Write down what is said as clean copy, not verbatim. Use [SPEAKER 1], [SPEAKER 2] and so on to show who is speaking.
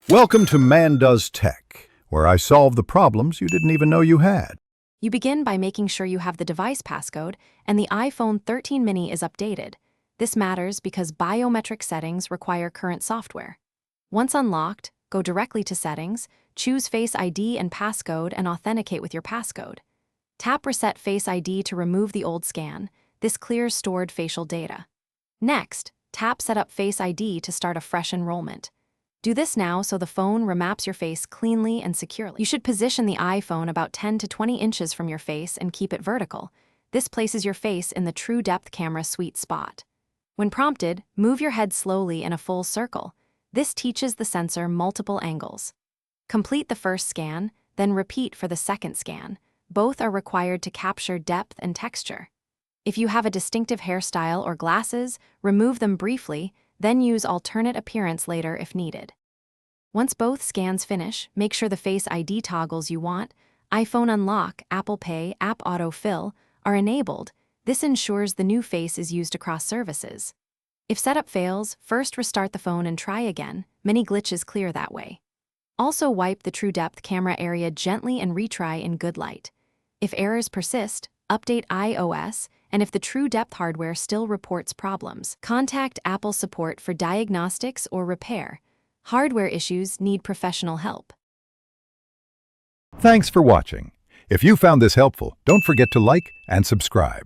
[SPEAKER 1] Welcome to Man Does Tech, where I solve the problems you didn't even know you had.
[SPEAKER 2] You begin by making sure you have the device passcode and the iPhone 13 mini is updated. This matters because biometric settings require current software. Once unlocked, go directly to Settings, choose Face ID and Passcode and authenticate with your passcode. Tap Reset Face ID to remove the old scan. This clears stored facial data. Next, tap Set up Face ID to start a fresh enrollment. Do this now so the phone remaps your face cleanly and securely. You should position the iPhone about 10 to 20 inches from your face and keep it vertical. This places your face in the true depth camera sweet spot. When prompted, move your head slowly in a full circle. This teaches the sensor multiple angles. Complete the first scan, then repeat for the second scan. Both are required to capture depth and texture. If you have a distinctive hairstyle or glasses, remove them briefly, then use alternate appearance later if needed. Once both scans finish, make sure the Face ID toggles you want, iPhone Unlock, Apple Pay, App Autofill, are enabled. This ensures the new face is used across services. If setup fails, first restart the phone and try again. Many glitches clear that way. Also wipe the true depth camera area gently and retry in good light. If errors persist, update iOS, and if the true depth hardware still reports problems, contact Apple support for diagnostics or repair. Hardware issues need professional help.
[SPEAKER 1] Thanks for watching. If you found this helpful, don't forget to like and subscribe.